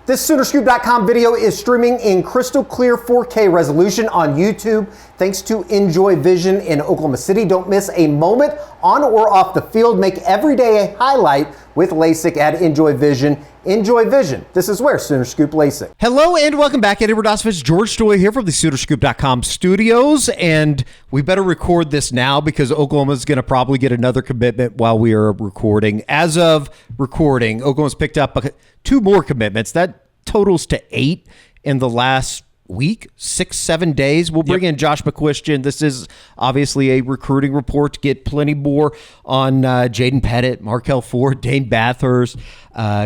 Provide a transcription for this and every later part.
This Soonerscoop.com video is streaming in crystal clear 4K resolution on YouTube thanks to Enjoy Vision in Oklahoma City. Don't miss a moment on or off the field. Make every day a highlight with LASIK at Enjoy Vision. Enjoy Vision. This is where Sooner Scoop LASIK. Hello and welcome back. Edward Osmovich, George Stoy here from the Soonerscoop.com studios. And we better record this now because Oklahoma's going to probably get another commitment while we are recording. As of recording, Oklahoma's picked up 2 more commitments. That totals to 8 in the last week, 6-7 days. We'll bring in Josh McCuistion. This is obviously a recruiting report to get plenty more on Jaden Pettit, Markel Ford, Dane Bathurst,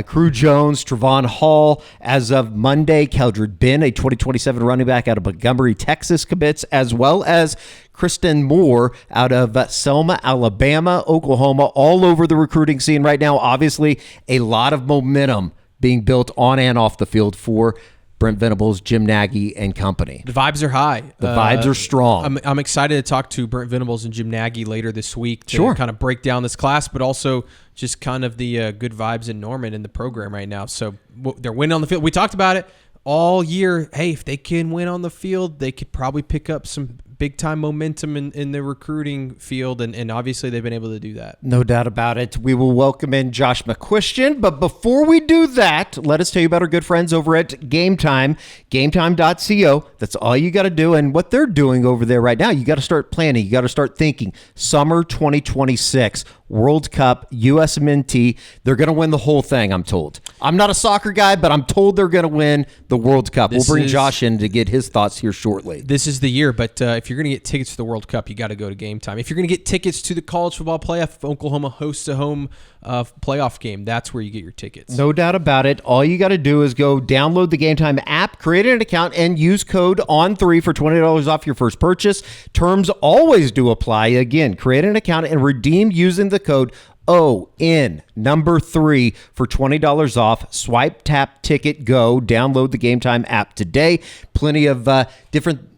Crew Jones, Trevon Hall. As of Monday, Keldrid Ben, a 2027 running back out of Montgomery, Texas, commits, as well as Kristan Moore out of Selma, Alabama, Oklahoma, all over the recruiting scene right now. Obviously, a lot of momentum being built on and off the field for Brent Venables, Jim Nagy, and company. The vibes are high. The vibes are strong. I'm excited to talk to Brent Venables and Jim Nagy later this week to kind of break down this class, but also just kind of the good vibes in Norman in the program right now. So they're winning on the field. We talked about it all year. Hey, if they can win on the field, they could probably pick up some big-time momentum in the recruiting field, and obviously they've been able to do that. No doubt about it. We will welcome in Josh McCuistion, but before we do that, let us tell you about our good friends over at Game Time, gametime.co. That's all you got to do, and what they're doing over there right now, you got to start planning. You got to start thinking. Summer 2026, World Cup, USMNT, they're going to win the whole thing, I'm told. I'm not a soccer guy, but I'm told they're going to win the World Cup. We'll bring Josh in to get his thoughts here shortly. This is the year, but if you're going to get tickets to the World Cup, you got to go to Game Time. If you're going to get tickets to the college football playoff, if Oklahoma hosts a home playoff game, that's where you get your tickets. No doubt about it. All you got to do is go download the Game Time app, create an account, and use code ON3 for $20 off your first purchase. Terms always do apply. Again, create an account and redeem using the code ON3 for $20 off. Swipe, tap, ticket, go. Download the Game Time app today. Plenty of different,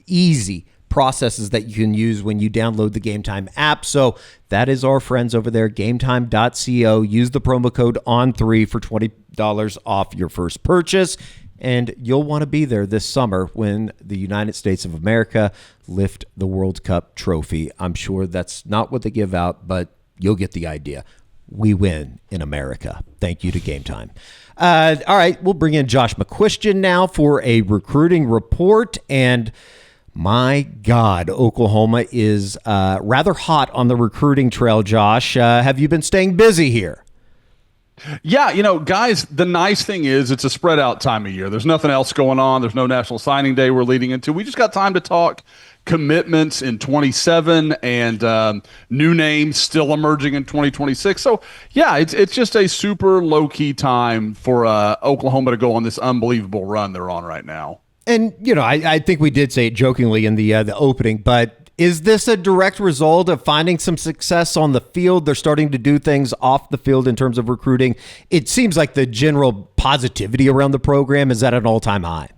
easy processes that you can use when you download the Game Time app. So that is our friends over there, gametime.co. Use the promo code ON3 for $20 off your first purchase. And you'll want to be there this summer when the United States of America lift the World Cup trophy. I'm sure that's not what they give out, but you'll get the idea. We win in America. Thank you to Game Time. All right, we'll bring in Josh McCuistion now for a recruiting report. And my God, Oklahoma is rather hot on the recruiting trail, Josh. Have you been staying busy here? Yeah, guys, the nice thing is it's a spread out time of year. There's nothing else going on. There's no National Signing Day we're leading into. We just got time to talk commitments in 27 and new names still emerging in 2026. So, yeah, it's just a super low-key time for Oklahoma to go on this unbelievable run they're on right now. And, I think we did say it jokingly in the opening, but is this a direct result of finding some success on the field? They're starting to do things off the field in terms of recruiting. It seems like the general positivity around the program is at an all-time high.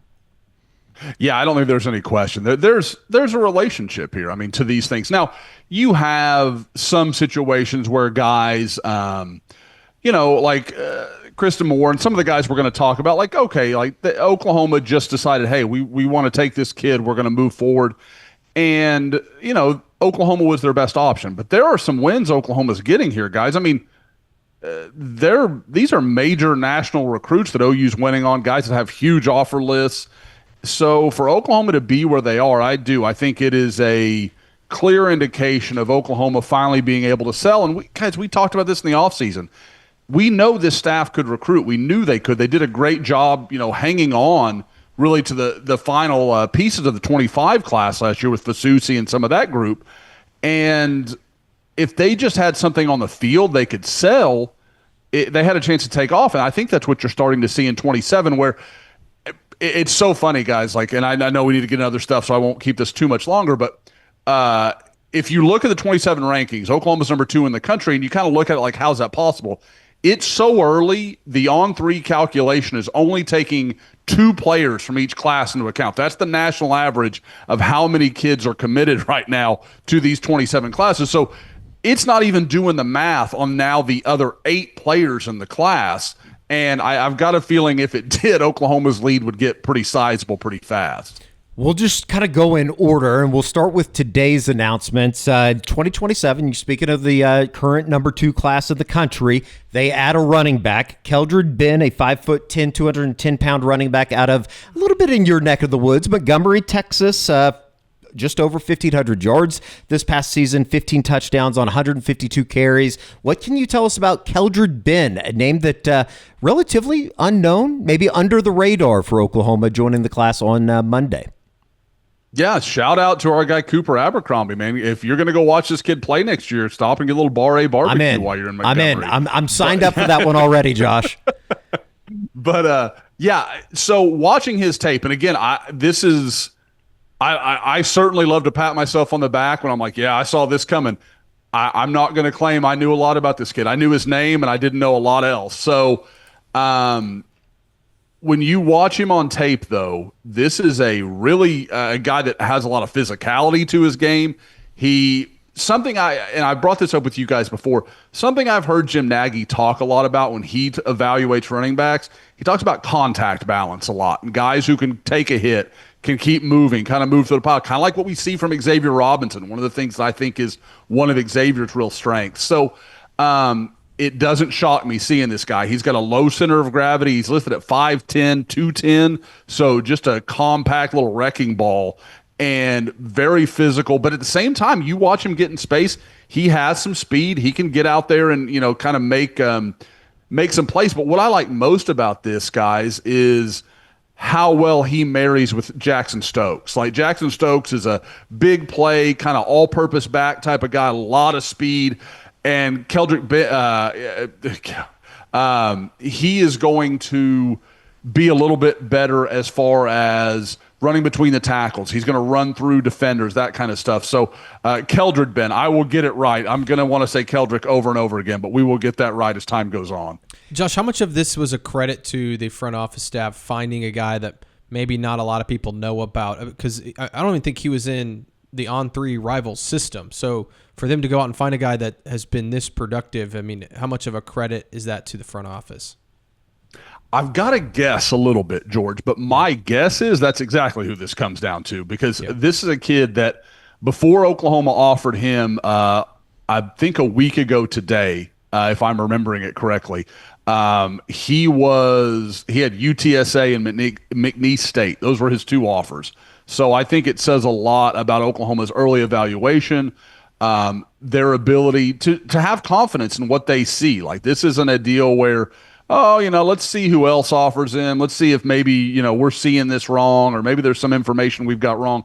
Yeah, I don't think there's any question. There's a relationship here, to these things. Now, you have some situations where guys, like Kristan Moore and some of the guys we're going to talk about, Oklahoma just decided, hey, we want to take this kid. We're going to move forward. And, Oklahoma was their best option. But there are some wins Oklahoma's getting here, guys. These are major national recruits that OU's winning on, guys that have huge offer lists. So for Oklahoma to be where they are, I think it is a clear indication of Oklahoma finally being able to sell. And we talked about this in the offseason. We know this staff could recruit. We knew they could. They did a great job, hanging on really to the final pieces of the 25 class last year with Fasusi and some of that group. And if they just had something on the field they could sell, they had a chance to take off. And I think that's what you're starting to see in 27, where it's so funny, guys. And I know we need to get into other stuff, so I won't keep this too much longer. But if you look at the 27 rankings, Oklahoma's number 2 in the country, and you kind of look at it like, how's that possible? It's so early, the on-3 calculation is only taking 2 players from each class into account. That's the national average of how many kids are committed right now to these 27 classes. So it's not even doing the math on now the other 8 players in the class. And I've got a feeling if it did, Oklahoma's lead would get pretty sizable pretty fast. We'll just kind of go in order, and we'll start with today's announcements. 2027, speaking of the current number 2 class of the country, they add a running back. Keldrid Ben, a 5'10", 210-pound running back out of a little bit in your neck of the woods, Montgomery, Texas, just over 1,500 yards this past season, 15 touchdowns on 152 carries. What can you tell us about Keldrid Ben, a name that relatively unknown, maybe under the radar for Oklahoma, joining the class on Monday? Yeah, shout out to our guy Cooper Abercrombie, man. If you're going to go watch this kid play next year, stop and get a little Bar A barbecue while you're in Montgomery. I'm signed up for that one already, Josh. But yeah, so watching his tape, and again, I certainly love to pat myself on the back when I'm like, yeah, I saw this coming. I'm not going to claim I knew a lot about this kid. I knew his name, and I didn't know a lot else. So when you watch him on tape, though, this is a really a guy that has a lot of physicality to his game. I brought this up with you guys before, something I've heard Jim Nagy talk a lot about when he evaluates running backs. He talks about contact balance a lot, and guys who can take a hit, can keep moving, kind of move through the pile, kind of like what we see from Xavier Robinson, one of the things that I think is one of Xavier's real strengths. So it doesn't shock me seeing this guy. He's got a low center of gravity. He's listed at 5'10", 210, so just a compact little wrecking ball and very physical. But at the same time, you watch him get in space, he has some speed. He can get out there and, kind of make some plays. But what I like most about this, guys, is how well he marries with Jackson Stokes. Like, Jackson Stokes is a big play, kind of all-purpose back type of guy, a lot of speed. And Keldrid Ben, he is going to be a little bit better as far as running between the tackles. He's going to run through defenders, that kind of stuff. So Keldrid Ben, I will get it right. I'm going to want to say Keldrick over and over again, but we will get that right as time goes on. Josh, how much of this was a credit to the front office staff finding a guy that maybe not a lot of people know about? Because I don't even think he was in the On3 Rivals system. So for them to go out and find a guy that has been this productive, I mean, how much of a credit is that to the front office? I've got to guess a little bit, George, but my guess is that's exactly who this comes down to, because this is a kid that before Oklahoma offered him, I think a week ago today, if I'm remembering it correctly, he had UTSA and McNeese State. Those were his 2 offers. So I think it says a lot about Oklahoma's early evaluation, their ability to have confidence in what they see. Like, this isn't a deal where, let's see who else offers him. Let's see if maybe, we're seeing this wrong, or maybe there's some information we've got wrong.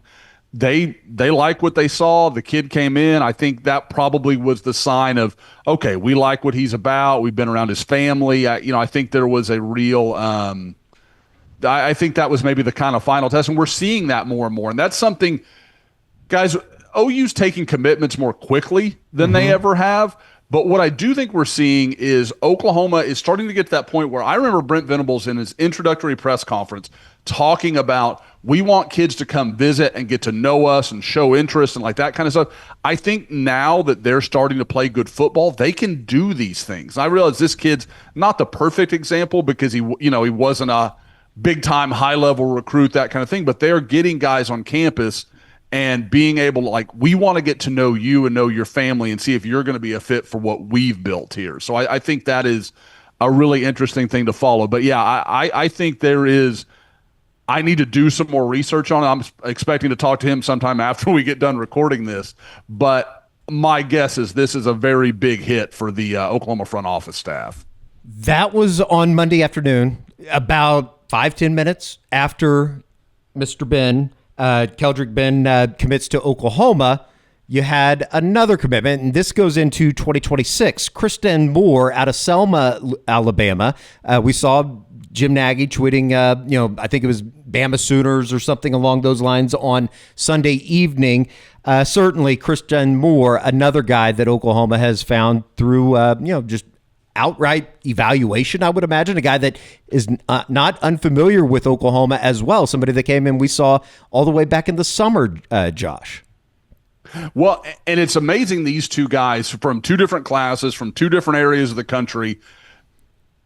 They like what they saw. The kid came in. I think that probably was the sign of, okay, we like what he's about. We've been around his family. I think there was a real I think that was maybe the kind of final test, and we're seeing that more and more. And that's something, guys, OU's taking commitments more quickly than they ever have. But what I do think we're seeing is Oklahoma is starting to get to that point where I remember Brent Venables in his introductory press conference talking about, we want kids to come visit and get to know us and show interest and like that kind of stuff. I think now that they're starting to play good football, they can do these things. I realize this kid's not the perfect example because he wasn't a big-time, high-level recruit, that kind of thing, but they're getting guys on campus and being able to, like, we want to get to know you and know your family and see if you're going to be a fit for what we've built here. So I think that is a really interesting thing to follow. But, yeah, I think I need to do some more research on it. I'm expecting to talk to him sometime after we get done recording this. But my guess is this is a very big hit for the Oklahoma front office staff. That was on Monday afternoon, about 5-10 minutes after Mr. Ben, Keldrid Ben, commits to Oklahoma. You had another commitment, and this goes into 2026. Kristan Moore out of Selma, Alabama. We saw Jim Nagy tweeting, I think it was Bama Sooners or something along those lines on Sunday evening. Certainly, Kristan Moore, another guy that Oklahoma has found through, just outright evaluation, I would imagine, a guy that is not unfamiliar with Oklahoma as well, somebody that came in we saw all the way back in the summer, Josh. Well, and it's amazing, these two guys from 2 different classes, from 2 different areas of the country,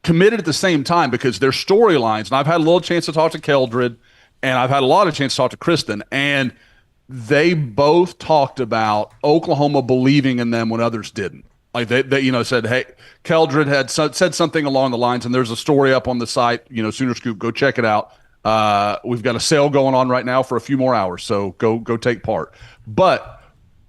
committed at the same time because their storylines, and I've had a little chance to talk to Keldrid, and I've had a lot of chance to talk to Kristan, and they both talked about Oklahoma believing in them when others didn't. Like they said, hey, Keldrid had said something along the lines, and there's a story up on the site, Sooner Scoop, go check it out. We've got a sale going on right now for a few more hours, so go take part. But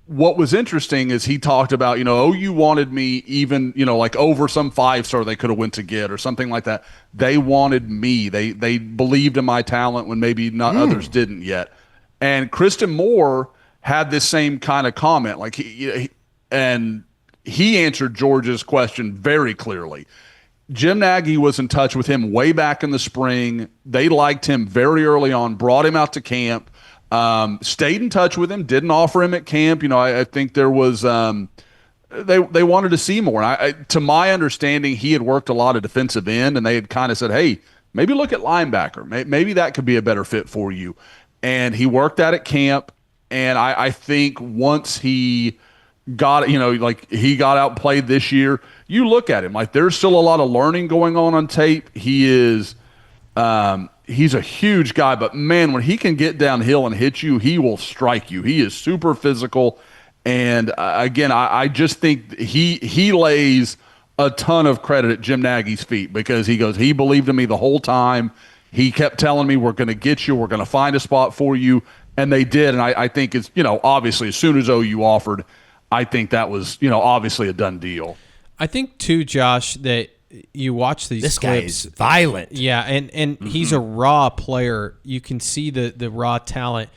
what was interesting is he talked about, OU wanted me even, like over some 5-star they could have went to get or something like that. They wanted me. They believed in my talent when maybe not others didn't yet. And Kristan Moore had this same kind of comment, like he answered George's question very clearly. Jim Nagy was in touch with him way back in the spring. They liked him very early on, brought him out to camp. Stayed in touch with him, didn't offer him at camp. I think there was they wanted to see more. To my understanding, he had worked a lot of defensive end, and they had kind of said, hey, maybe look at linebacker. Maybe that could be a better fit for you. And he worked that at camp, and I think once he got, he got out and played this year, you look at him, like there's still a lot of learning going on tape. He is he's a huge guy, but man, when he can get downhill and hit you, he will strike you. He is super physical. And again, I just think he lays a ton of credit at Jim Nagy's feet because he believed in me the whole time. He kept telling me, we're going to get you. We're going to find a spot for you. And they did. And I think it's, obviously as soon as OU offered, I think that was, obviously a done deal. I think too, Josh, that you watch these this clips. guy is violent. Yeah, and he's a raw player. You can see the raw talent.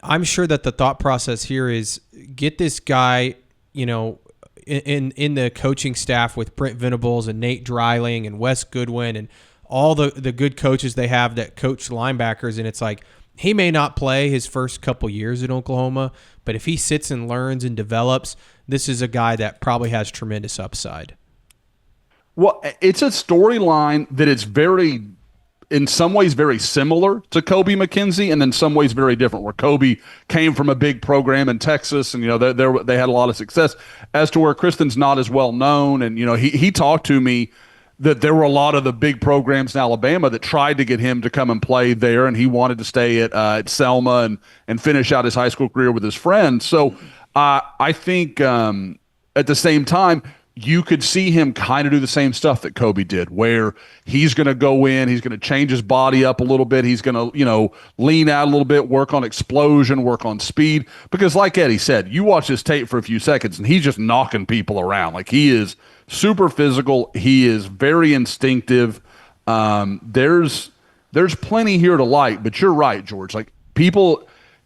I'm sure that the thought process here is get this guy, in the coaching staff with Brent Venables and Nate Dreiling and Wes Goodwin and all the good coaches they have that coach linebackers, and it's like he may not play his first couple years in Oklahoma, but if he sits and learns and develops, this is a guy that probably has tremendous upside. Well, it's a storyline that is in some ways very similar to Kobe McKenzie, and in some ways very different, where Kobe came from a big program in Texas, and they had a lot of success, as to where Kristan's not as well known. And he talked to me that there were a lot of the big programs in Alabama that tried to get him to come and play there, and he wanted to stay at Selma and finish out his high school career with his friends. So I think at the same time, you could see him kind of do the same stuff that Kobe did, where he's going to go in, he's going to change his body up a little bit, he's going to, lean out a little bit, work on explosion, work on speed. Because like Eddie said, you watch this tape for a few seconds, and he's just knocking people around. Like, he is super physical. He is very instinctive. There's plenty here to like, but you're right, George. Like,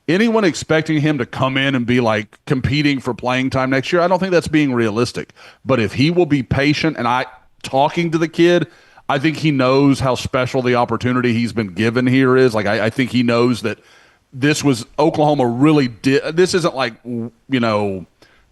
anyone expecting him to come in and be like competing for playing time next year, I don't think that's being realistic. But if he will be patient, and talking to the kid, I think he knows how special the opportunity he's been given here is. Like, I think he knows that this was Oklahoma really did. This isn't like,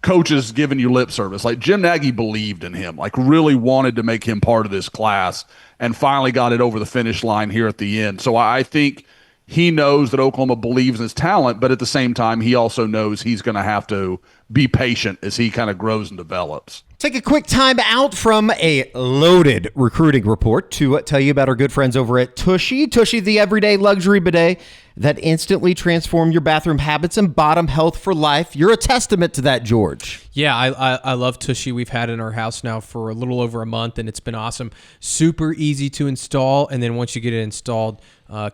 coaches giving you lip service. Like, Jim Nagy believed in him, like really wanted to make him part of this class, and finally got it over the finish line here at the end. So I think he knows that Oklahoma believes in his talent, but at the same time, he also knows he's going to have to be patient as he kind of grows and develops. Take a quick time out from a loaded recruiting report to tell you about our good friends over at Tushy. Tushy, the everyday luxury bidet that instantly transform your bathroom habits and bottom health for life. You're a testament to that, George. Yeah, I love Tushy. We've had it in our house now for a little over a month, and it's been awesome. Super easy to install, and then once you get it installed,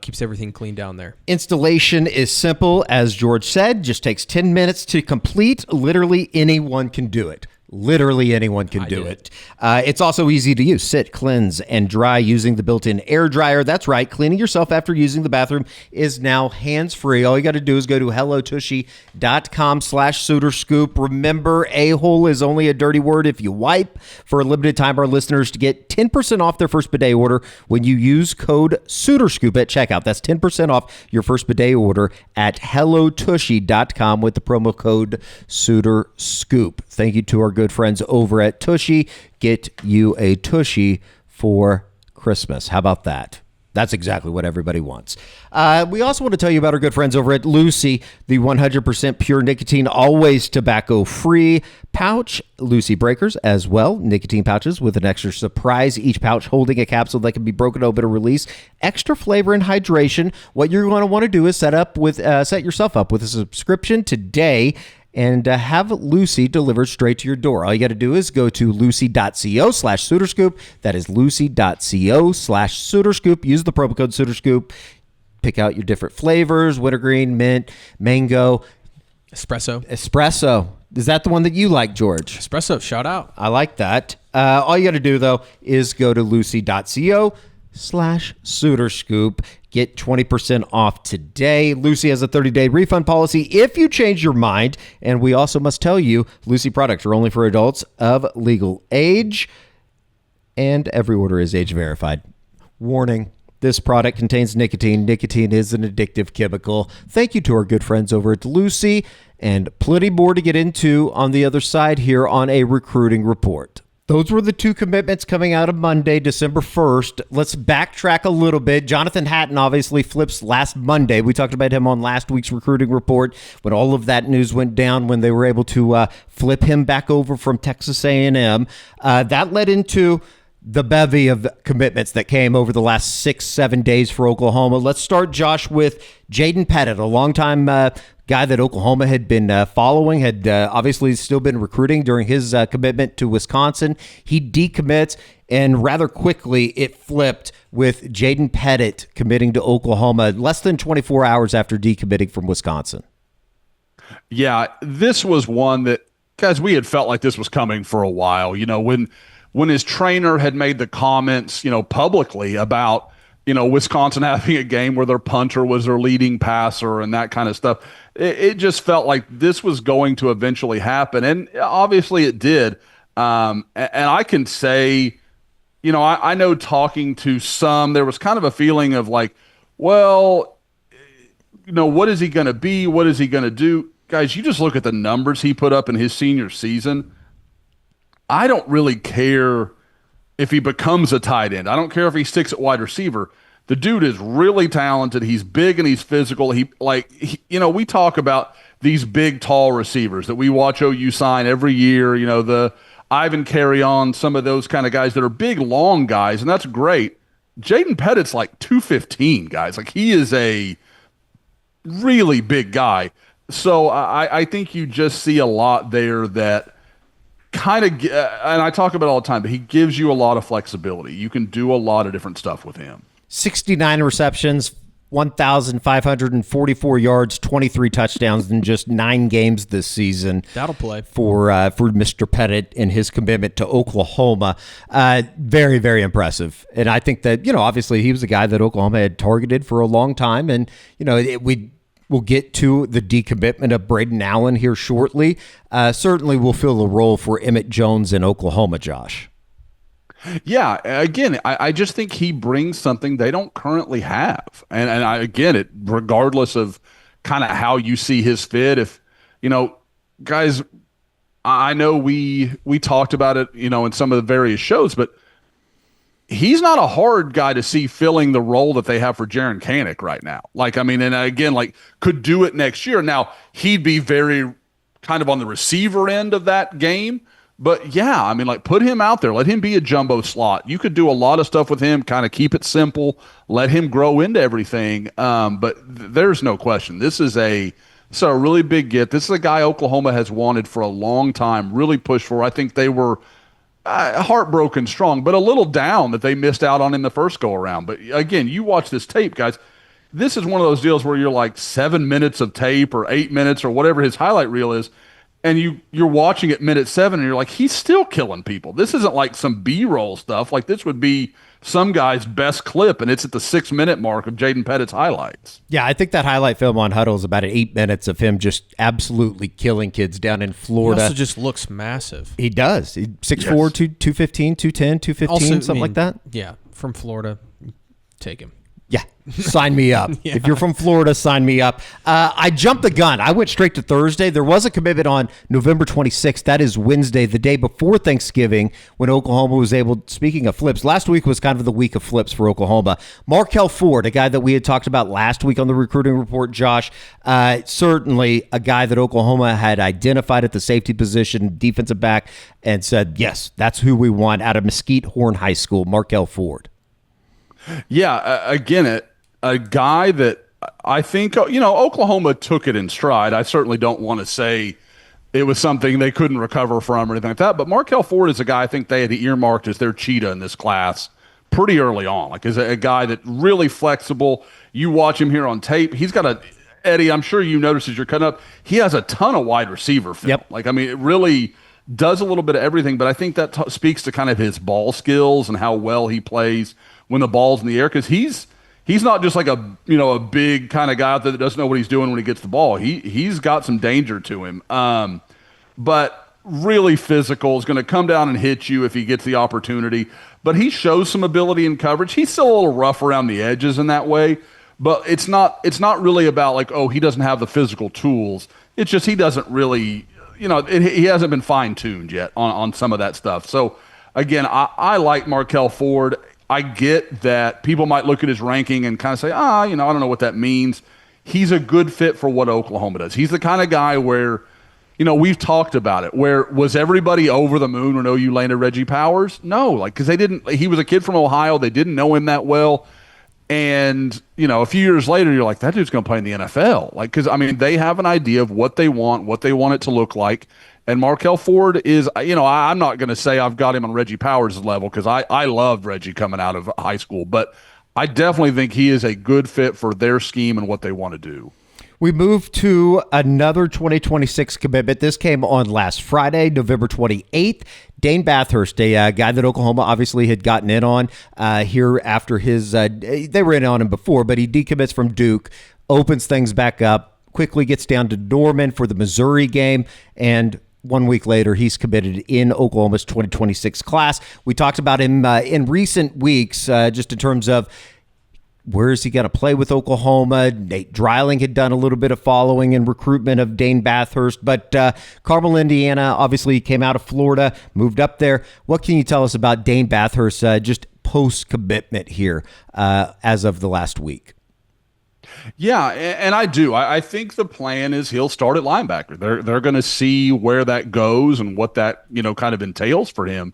keeps everything clean down there. Installation is simple, as George said. Just takes 10 minutes to complete. Literally anyone can do it. Literally anyone can do it. It's also easy to use. Sit, cleanse, and dry using the built-in air dryer. That's right. Cleaning yourself after using the bathroom is now hands-free. All you got to do is go to hellotushy.com/SoonerScoop. Remember, a-hole is only a dirty word if you wipe. For a limited time, our listeners to get 10% off their first bidet order when you use code SoonerScoop at checkout. That's 10% off your first bidet order at hellotushy.com with the promo code SoonerScoop. Thank you to our good friends over at Tushy. Get you a Tushy for Christmas. How about that? That's exactly what everybody wants. We also want to tell you about our good friends over at Lucy, the 100% pure nicotine, always tobacco-free pouch, Lucy breakers as well, nicotine pouches with an extra surprise, each pouch holding a capsule that can be broken open to release extra flavor and hydration. What you're going to want to do is set yourself up with a subscription today and have Lucy delivered straight to your door. All you got to do is go to lucy.co/SooterScoop. That is lucy.co/SooterScoop. Use the promo code SooterScoop. Pick out your different flavors: wintergreen, mint, mango, espresso. Is that the one that you like, George? Espresso, shout out. I like that. All you got to do, though, is go to lucy.co/SooterScoop. Get 20% off today. Lucy has a 30-day refund policy if you change your mind. And we also must tell you, Lucy products are only for adults of legal age. And every order is age verified. Warning. This product contains nicotine. Nicotine is an addictive chemical. Thank you to our good friends over at Lucy, and plenty more to get into on the other side here on a recruiting report. Those were the two commitments coming out of Monday, December 1st. Let's backtrack a little bit. Jonathan Hatton obviously flips last Monday. We talked about him on last week's recruiting report when all of that news went down, when they were able to flip him back over from Texas A&M. That led into the bevy of commitments that came over the last 6-7 days for Oklahoma. Let's start, Josh, with Jaden Pettit, a longtime guy that Oklahoma had been following, had obviously still been recruiting during his commitment to Wisconsin. He decommits, and rather quickly it flipped with Jaden Pettit committing to Oklahoma less than 24 hours after decommitting from Wisconsin. Yeah, this was one that, guys, we had felt like this was coming for a while. You know, when his trainer had made the comments, publicly about, Wisconsin having a game where their punter was their leading passer and that kind of stuff, it just felt like this was going to eventually happen. And obviously it did. And I can say, I know talking to some, there was kind of a feeling of like, well, what is he going to be? What is he going to do? Guys, you just look at the numbers he put up in his senior season. I don't really care if he becomes a tight end. I don't care if he sticks at wide receiver. The dude is really talented. He's big and he's physical. We talk about these big, tall receivers that we watch OU sign every year. The Ivan Carry-On, some of those kind of guys that are big, long guys, and that's great. Jaden Pettit's like 215, guys. Like, he is a really big guy. So I think you just see a lot there that kind of, and I talk about it all the time, but he gives you a lot of flexibility. You can do a lot of different stuff with him. 69 receptions, 1,544 yards, 23 touchdowns in just 9 games this season. That'll play for Mr. Pettit and his commitment to Oklahoma. Very, very impressive. And I think that, obviously he was a guy that Oklahoma had targeted for a long time. And, we'll get to the decommitment of Brayden Allen here shortly. Certainly will fill the role for Emmett Jones in Oklahoma, Josh. Yeah, again, I just think he brings something they don't currently have. And regardless of kind of how you see his fit, if, guys, I know we talked about it, in some of the various shows, but he's not a hard guy to see filling the role that they have for Jaren Kanak right now. Could do it next year. Now, he'd be very kind of on the receiver end of that game. But yeah, put him out there. Let him be a jumbo slot. You could do a lot of stuff with him, kind of keep it simple, let him grow into everything. But there's no question. This is a really big get. This is a guy Oklahoma has wanted for a long time, really pushed for. I think they were heartbroken strong, but a little down that they missed out on him the first go around. But again, you watch this tape, guys. This is one of those deals where you're like 7 minutes of tape or 8 minutes or whatever his highlight reel is, and you're watching it minute 7 and you're like, he's still killing people. This isn't like some B-roll stuff. Like, this would be some guy's best clip, and it's at the 6-minute mark of Jaden Pettit's highlights. Yeah, I think that highlight film on Huddle is about 8 minutes of him just absolutely killing kids down in Florida. He also just looks massive. He does. 6'4", 215, 210, 215, something like that. Yeah, from Florida. Take him. Yeah, Sign me up. Yeah. If you're from Florida, sign me up. I jumped the gun. I went straight to Thursday. There was a commitment on November 26th. That is Wednesday, the day before Thanksgiving, when Oklahoma was able, speaking of flips, last week was kind of the week of flips for Oklahoma. Markel Ford, a guy that we had talked about last week on the recruiting report, Josh, certainly a guy that Oklahoma had identified at the safety position, defensive back, and said, yes, that's who we want out of Mesquite Horn High School, Markel Ford. Yeah, again, a guy that I think, Oklahoma took it in stride. I certainly don't want to say it was something they couldn't recover from or anything like that. But Markel Ford is a guy I think they had earmarked as their cheetah in this class pretty early on. Like, is a guy that really flexible. You watch him here on tape. He's got Eddie, I'm sure you noticed as you're cutting up, he has a ton of wide receiver film. Yep. Like, I mean, it really does a little bit of everything. But I think that speaks to kind of his ball skills and how well he plays when the ball's in the air, because he's not just like a big kind of guy out there that doesn't know what he's doing when he gets the ball. He's got some danger to him, but really physical. Is going to come down and hit you if he gets the opportunity. But he shows some ability in coverage. He's still a little rough around the edges in that way, but it's not really about like, oh, he doesn't have the physical tools. It's just he doesn't really, he hasn't been fine tuned yet on some of that stuff. So again, I like Markel Ford. I get that people might look at his ranking and kind of say, I don't know what that means. He's a good fit for what Oklahoma does. He's the kind of guy where, we've talked about it, where was everybody over the moon when OU landed Reggie Powers? No, because he was a kid from Ohio. They didn't know him that well. And, a few years later, you're like, that dude's going to play in the NFL. Because they have an idea of what they want it to look like. And Markel Ford is, I'm not going to say I've got him on Reggie Powers' level, because I loved Reggie coming out of high school, but I definitely think he is a good fit for their scheme and what they want to do. We move to another 2026 commitment. This came on last Friday, November 28th. Dane Bathurst, a guy that Oklahoma obviously had gotten in on here after his, they were in on him before, but he decommits from Duke, opens things back up, quickly gets down to Norman for the Missouri game, and 1 week later, he's committed in Oklahoma's 2026 class. We talked about him in recent weeks, just in terms of where is he going to play with Oklahoma. Nate Dreiling had done a little bit of following and recruitment of Dane Bathurst, but Carmel, Indiana, obviously came out of Florida, moved up there. What can you tell us about Dane Bathurst just post-commitment here as of the last week? Yeah, and I do. I think the plan is he'll start at linebacker. They're going to see where that goes and what that kind of entails for him.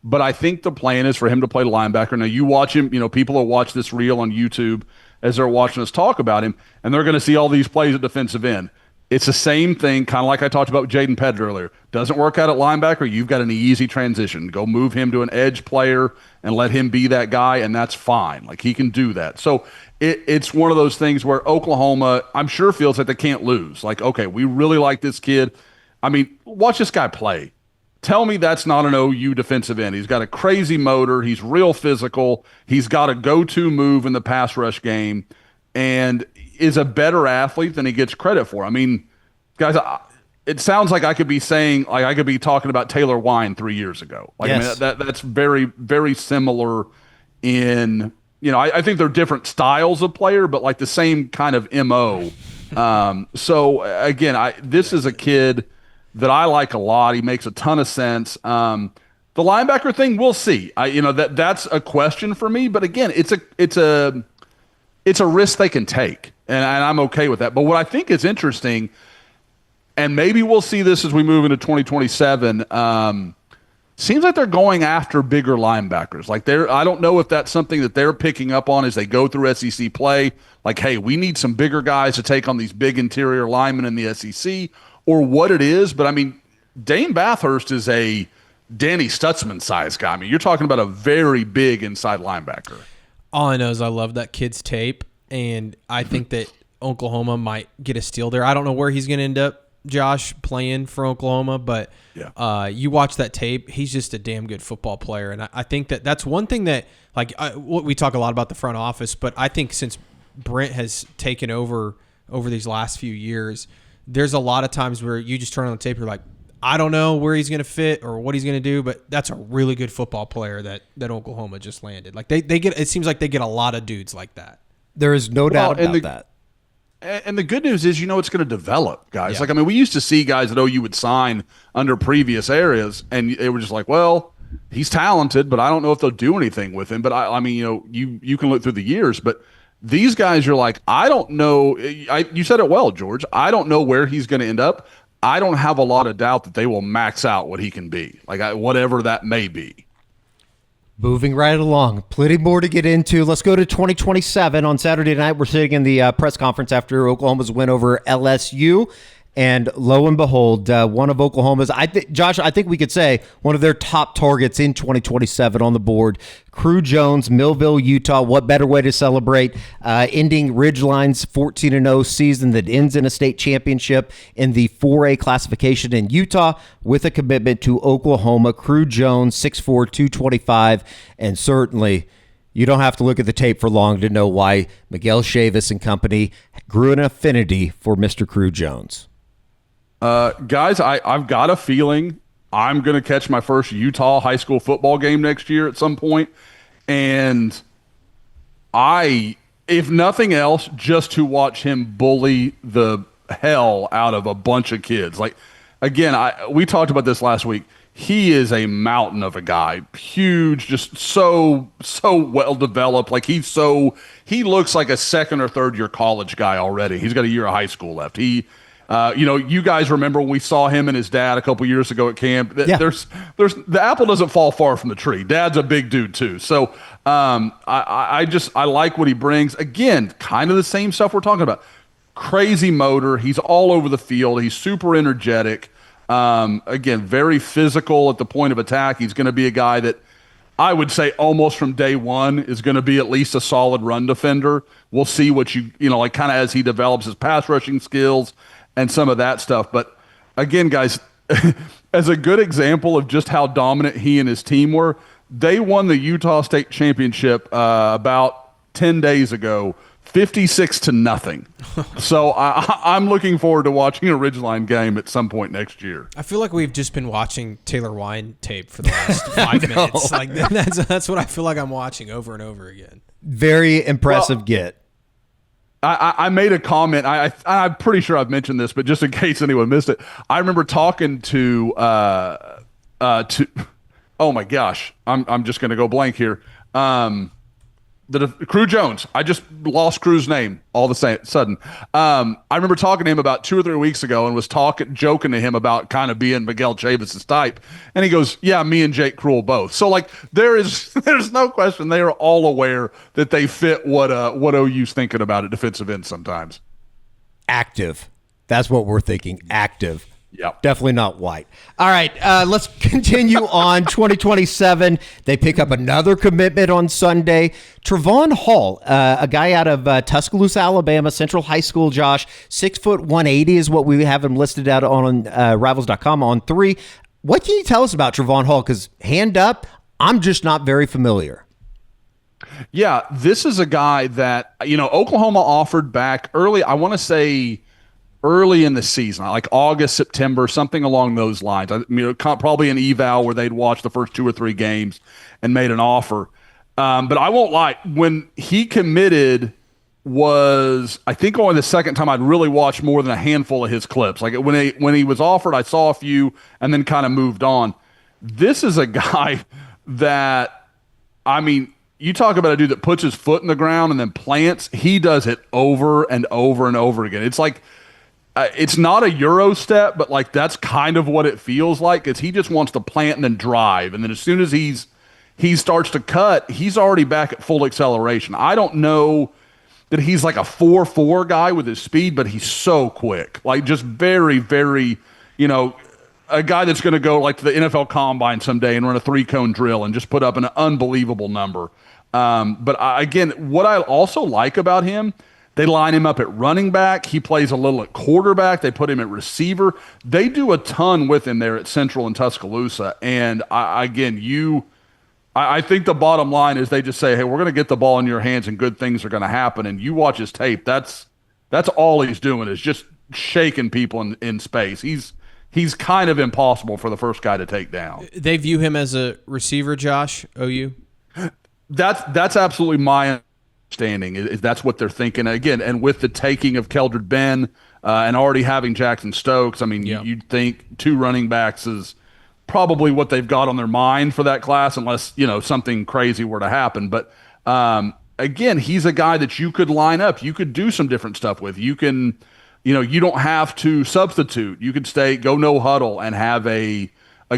But I think the plan is for him to play linebacker. Now you watch him. People will watch this reel on YouTube as they're watching us talk about him, and they're going to see all these plays at defensive end. It's the same thing, kind of like I talked about with Jaden Pettit earlier. Doesn't work out at linebacker, you've got an easy transition. Go move him to an edge player and let him be that guy, and that's fine. Like, he can do that. So it's one of those things where Oklahoma, I'm sure, feels like they can't lose. Like, okay, we really like this kid. Watch this guy play. Tell me that's not an OU defensive end. He's got a crazy motor. He's real physical. He's got a go-to move in the pass rush game and is a better athlete than he gets credit for. Guys, it sounds like I could be saying, like, I could be talking about Taylor Wein 3 years ago. Like, yes. That's very, very similar in, I think they're different styles of player, but like the same kind of MO. So again, this is a kid that I like a lot. He makes a ton of sense. The linebacker thing, we'll see. That's a question for me, but again, it's a risk they can take, and I'm okay with that. But what I think is interesting, and maybe we'll see this as we move into 2027, seems like they're going after bigger linebackers. Like, I don't know if that's something that they're picking up on as they go through SEC play. Like, hey, we need some bigger guys to take on these big interior linemen in the SEC, or what it is. But Dane Bathurst is a Danny Stutzman size guy. You're talking about a very big inside linebacker. All I know is I love that kid's tape, and I think that Oklahoma might get a steal there. I don't know where he's going to end up, Josh, playing for Oklahoma, but yeah. You watch that tape, he's just a damn good football player. And I think that's one thing that, we talk a lot about the front office, but I think since Brent has taken over these last few years, there's a lot of times where you just turn on the tape, you're like, I don't know where he's going to fit or what he's going to do, but that's a really good football player that Oklahoma just landed. Like, they get, it seems like they get a lot of dudes like that. There is no doubt about that. And the good news is, it's going to develop, guys. Yeah. Like, I mean, we used to see guys that OU would sign under previous areas, and they were just like, well, he's talented, but I don't know if they'll do anything with him. But I mean, you can look through the years, but these guys, you're like, I don't know. You said it well, George. I don't know where he's going to end up. I don't have a lot of doubt that they will max out what he can be, like whatever that may be. Moving right along. Plenty more to get into. Let's go to 2027. On Saturday night, we're sitting in the press conference after Oklahoma's win over LSU. And lo and behold, one of Oklahoma's, Josh, I think we could say one of their top targets in 2027 on the board, Crew Jones, Millville, Utah. What better way to celebrate ending Ridgeline's 14-0 season that ends in a state championship in the 4A classification in Utah with a commitment to Oklahoma. Crew Jones, 6'4", 225, and certainly you don't have to look at the tape for long to know why Miguel Chavis and company grew an affinity for Mr. Crew Jones. Guys, I've got a feeling I'm going to catch my first Utah high school football game next year at some point. And if nothing else, just to watch him bully the hell out of a bunch of kids. Like, again, we talked about this last week. He is a mountain of a guy, huge, just so well developed. Like he looks like a second or third year college guy already. He's got a year of high school left. You guys remember when we saw him and his dad a couple years ago at camp. Yeah. There's the apple doesn't fall far from the tree. Dad's a big dude too. So I like what he brings. Again, kind of the same stuff we're talking about. Crazy motor. He's all over the field. He's super energetic. Again, very physical at the point of attack. He's going to be a guy that I would say almost from day one is going to be at least a solid run defender. We'll see what like kind of as he develops his pass rushing skills and some of that stuff. But again, guys, as a good example of just how dominant he and his team were, they won the Utah State Championship about 10 days ago, 56-0. So I'm looking forward to watching a Ridgeline game at some point next year. I feel like we've just been watching Taylor Wein tape for the last 5 minutes. Like that's what I feel like I'm watching over and over again. Very impressive get. I made a comment. I'm pretty sure I've mentioned this, but just in case anyone missed it, I remember talking to oh my gosh, I'm just going to go blank here. Crew Jones. I just lost Crew's name all of a sudden. I remember talking to him about 2 or 3 weeks ago and was joking to him about kind of being Miguel Chavis' type. And he goes, yeah, me and Jake Cruel both. So like there's no question they are all aware that they fit what OU's thinking about at defensive end sometimes. Active. That's what we're thinking. Active. Yep. Definitely not white. All right, let's continue on 2027. They pick up another commitment on Sunday. Trevon Hall, a guy out of Tuscaloosa, Alabama, Central High School, Josh, 6 foot 180 is what we have him listed out on Rivals.com on 3. What can you tell us about Trevon Hall? Because hand up, I'm just not very familiar. Yeah, this is a guy that, Oklahoma offered back early, I want to say early in the season, like August, September, something along those lines. Probably an eval where they'd watched the first 2 or 3 games and made an offer. But I won't lie, when he committed was, I think only the second time I'd really watched more than a handful of his clips. Like when he was offered, I saw a few and then kind of moved on. This is a guy that, you talk about a dude that puts his foot in the ground and then plants. He does it over and over and over again. It's like, it's not a Euro step, but like that's kind of what it feels like. Is he just wants to plant and then drive, and then as soon as he starts to cut, he's already back at full acceleration. I don't know that he's like a 4.4 guy with his speed, but he's so quick, like just very, very, a guy that's going to go like to the NFL Combine someday and run a 3-cone drill and just put up an unbelievable number. But again, what I also like about him. They line him up at running back. He plays a little at quarterback. They put him at receiver. They do a ton with him there at Central and Tuscaloosa. And I think the bottom line is they just say, hey, we're going to get the ball in your hands and good things are going to happen. And you watch his tape. That's all he's doing is just shaking people in space. He's kind of impossible for the first guy to take down. They view him as a receiver, Josh, OU? That's absolutely my understanding is that's what they're thinking again. And with the taking of Keldrid Ben and already having Jackson Stokes, I mean, you'd think 2 running backs is probably what they've got on their mind for that class, unless something crazy were to happen. But again, he's a guy that you could line up. You could do some different stuff with. You can, you don't have to substitute. You could go no huddle and have a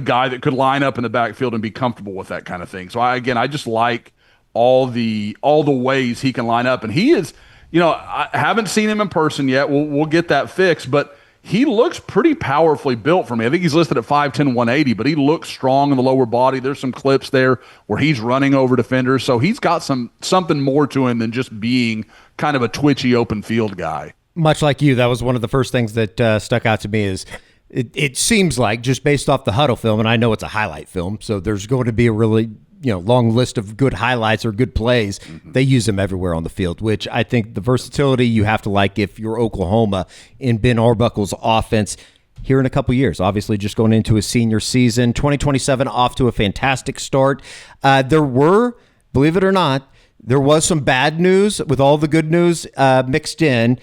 guy that could line up in the backfield and be comfortable with that kind of thing. So I just like all the ways he can line up, and he is, I haven't seen him in person yet. We'll get that fixed, but he looks pretty powerfully built for me. I think he's listed at 5'10", 180, but he looks strong in the lower body. There's some clips there where he's running over defenders, so he's got something more to him than just being kind of a twitchy open field guy. Much like you, that was one of the first things that stuck out to me is it seems like, just based off the huddle film, and I know it's a highlight film, so there's going to be a really long list of good highlights or good plays. They use them everywhere on the field, which I think the versatility you have to like if you're Oklahoma in Ben Arbuckle's offense here in a couple years. Obviously, just going into a senior season. 2027 off to a fantastic start. There were, believe it or not, there was some bad news with all the good news mixed in.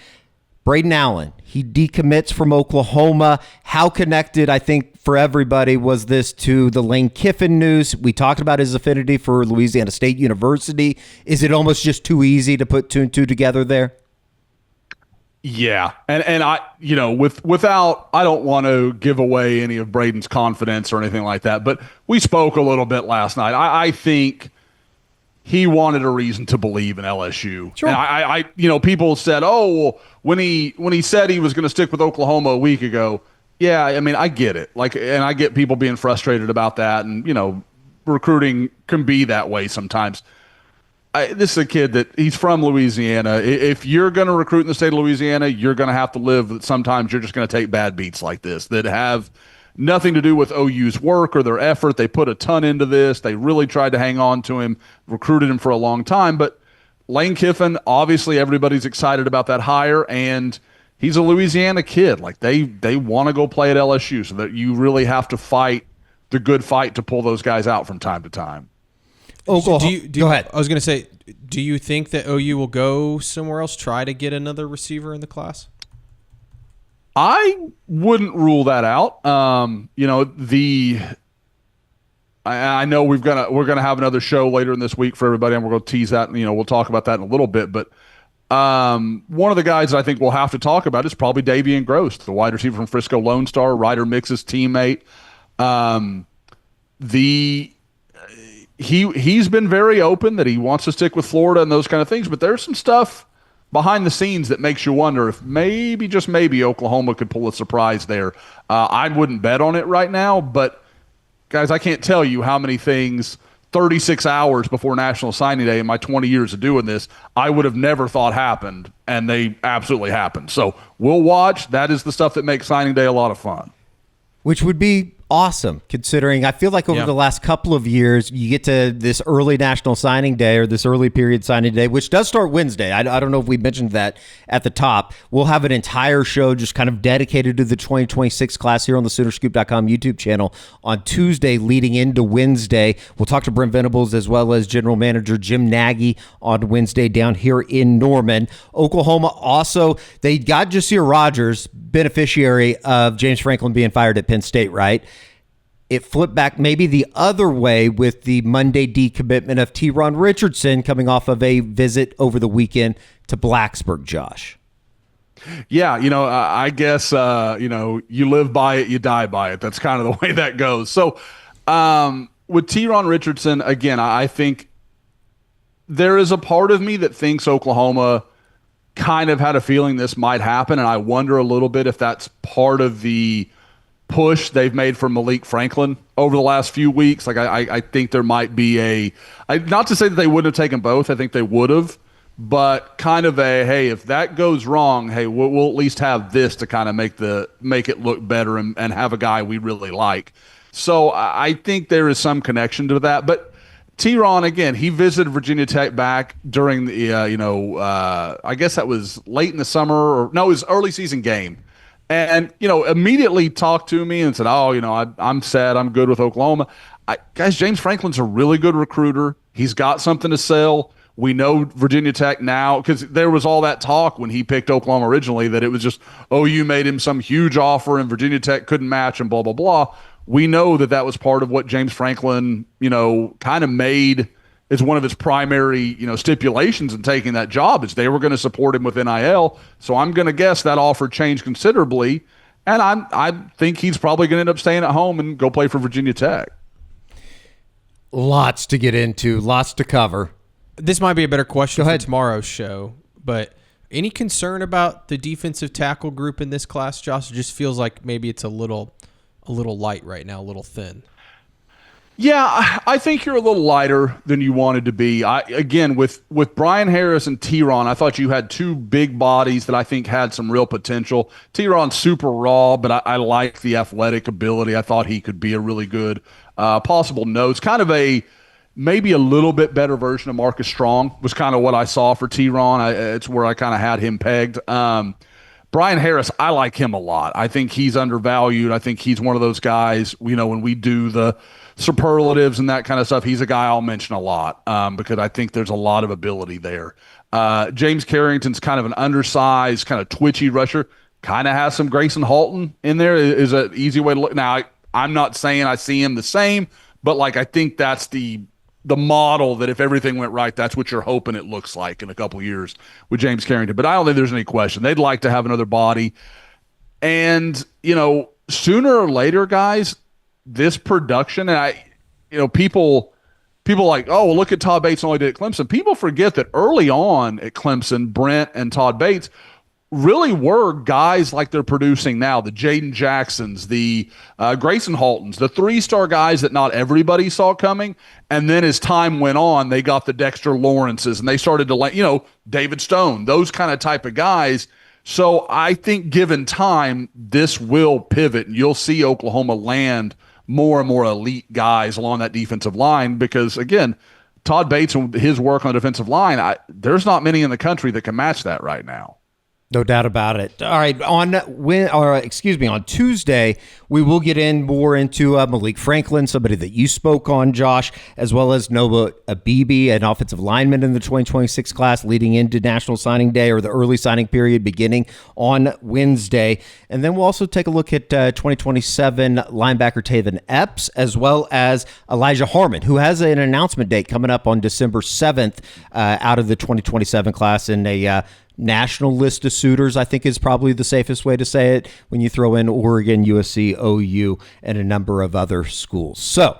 Brayden Allen, he decommits from Oklahoma. How connected, I think, for everybody was this to the Lane Kiffin news? We talked about his affinity for Louisiana State University. Is it almost just too easy to put 2 and 2 together there? Yeah, and I, without, I don't want to give away any of Brayden's confidence or anything like that, but we spoke a little bit last night. I think he wanted a reason to believe in LSU. Sure. And people said, oh, well, when he said he was going to stick with Oklahoma a week ago, yeah, I mean, I get it. And I get people being frustrated about that, and recruiting can be that way sometimes. This is a kid that he's from Louisiana. If you're going to recruit in the state of Louisiana, you're going to have to live that sometimes you're just going to take bad beats like this that have nothing to do with OU's work or their effort. They put a ton into this. They really tried to hang on to him, recruited him for a long time. But Lane Kiffin, obviously everybody's excited about that hire, and he's a Louisiana kid. Like they want to go play at LSU, so that you really have to fight the good fight to pull those guys out from time to time. Oklahoma, go ahead. I was going to say, do you think that OU will go somewhere else, try to get another receiver in the class? I wouldn't rule that out. I know we're gonna have another show later in this week for everybody, and we're gonna tease that. And, we'll talk about that in a little bit. But one of the guys that I think we'll have to talk about is probably Davian Gross, the wide receiver from Frisco Lone Star, Ryder Mix's teammate. He's been very open that he wants to stick with Florida and those kind of things. But there's some stuff behind the scenes that makes you wonder if maybe, just maybe, Oklahoma could pull a surprise there. I wouldn't bet on it right now, but guys, I can't tell you how many things 36 hours before National Signing Day in my 20 years of doing this, I would have never thought happened, and they absolutely happened. So we'll watch. That is the stuff that makes signing day a lot of fun. Which would be awesome, considering I feel like over the last couple of years, you get to this early National Signing Day or this early period signing day, which does start Wednesday. I don't know if we mentioned that at the top. We'll have an entire show just kind of dedicated to the 2026 class here on the SoonerScoop.com YouTube channel on Tuesday leading into Wednesday. We'll talk to Brent Venables as well as General Manager Jim Nagy on Wednesday down here in Norman. Oklahoma also, they got Jasir Rogers, beneficiary of James Franklin being fired at Penn State, right? It flipped back maybe the other way with the Monday decommitment of Teron Richardson coming off of a visit over the weekend to Blacksburg, Josh. Yeah, I guess, you live by it, you die by it. That's kind of the way that goes. So with Teron Richardson, again, I think there is a part of me that thinks Oklahoma kind of had a feeling this might happen, and I wonder a little bit if that's part of the push they've made for Malik Franklin over the last few weeks. Like I think there might be not to say that they wouldn't have taken both. I think they would have, but kind of hey, if that goes wrong, hey, we'll at least have this to kind of make it look better and have a guy we really like. So I think there is some connection to that. But Teron, again, he visited Virginia Tech back during the I guess that was late in the summer, it was early season game. And, immediately talked to me and said, I'm sad. I'm good with Oklahoma. Guys, James Franklin's a really good recruiter. He's got something to sell. We know Virginia Tech now, because there was all that talk when he picked Oklahoma originally that it was just OU made him some huge offer and Virginia Tech couldn't match and blah, blah, blah. We know that that was part of what James Franklin, kind of made as one of his primary, stipulations in taking that job, is they were going to support him with NIL. So I'm going to guess that offer changed considerably. And I think he's probably going to end up staying at home and go play for Virginia Tech. Lots to get into, lots to cover. This might be a better question for tomorrow's show, but any concern about the defensive tackle group in this class, Josh? It just feels like maybe it's a little light right now, a little thin. Yeah, I think you're a little lighter than you wanted to be. Again, with Brian Harris and T-Ron, I thought you had two big bodies that I think had some real potential. T-Ron's super raw, but I like the athletic ability. I thought he could be a really good possible nose. Kind of maybe a little bit better version of Marcus Strong was kind of what I saw for T-Ron. It's where I kind of had him pegged. Brian Harris, I like him a lot. I think he's undervalued. I think he's one of those guys, when we do the superlatives and that kind of stuff, he's a guy I'll mention a lot because I think there's a lot of ability there. James Carrington's kind of an undersized, kind of twitchy rusher. Kind of has some Grayson Halton in there is an easy way to look. Now, I'm not saying I see him the same, but I think that's the model that if everything went right, that's what you're hoping it looks like in a couple years with James Carrington. But I don't think there's any question. They'd like to have another body. And, sooner or later, guys, this production, and people like, oh, well, look at Todd Bates only did at Clemson. People forget that early on at Clemson, Brent and Todd Bates really were guys like they're producing now, the Jaden Jacksons, the Grayson Haltons, the three-star guys that not everybody saw coming. And then as time went on, they got the Dexter Lawrences and they started to David Stone, those kind of type of guys. So I think given time, this will pivot and you'll see Oklahoma land more and more elite guys along that defensive line because, again, Todd Bates and his work on the defensive line, there's not many in the country that can match that right now. No doubt about it. All right, on Tuesday, we will get more into Malik Franklin, somebody that you spoke on, Josh, as well as Noah Abibi, an offensive lineman in the 2026 class leading into National Signing Day or the early signing period beginning on Wednesday. And then we'll also take a look at 2027 linebacker Taven Epps, as well as Elijah Harmon, who has an announcement date coming up on December 7th out of the 2027 class in a national list of suitors, I think is probably the safest way to say it when you throw in Oregon, USC, OU, and a number of other schools. So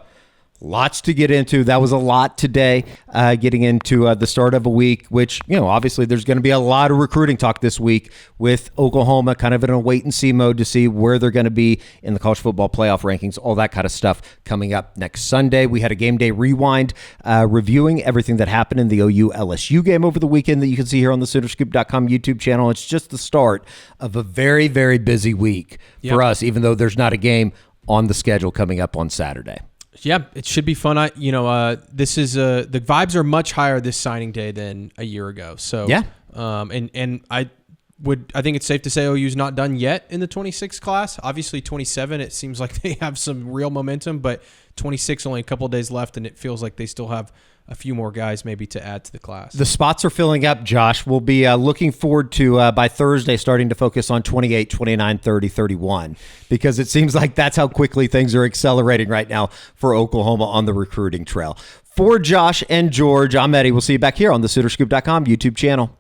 lots to get into. That was a lot today, getting into the start of a week, which, obviously there's going to be a lot of recruiting talk this week with Oklahoma kind of in a wait-and-see mode to see where they're going to be in the college football playoff rankings, all that kind of stuff coming up next Sunday. We had a Game Day Rewind reviewing everything that happened in the OU-LSU game over the weekend that you can see here on the SoonerScoop.com YouTube channel. It's just the start of a very, very busy week for us, even though there's not a game on the schedule coming up on Saturday. Yeah, it should be fun. This is the vibes are much higher this signing day than a year ago. So yeah, and I think it's safe to say OU's not done yet in the 26 class. Obviously, 27, it seems like they have some real momentum, but 26 only a couple of days left, and it feels like they still have a few more guys maybe to add to the class. The spots are filling up, Josh. We'll be looking forward to, by Thursday, starting to focus on 28, 29, 30, 31, because it seems like that's how quickly things are accelerating right now for Oklahoma on the recruiting trail. For Josh and George, I'm Eddie. We'll see you back here on the SoonerScoop.com YouTube channel.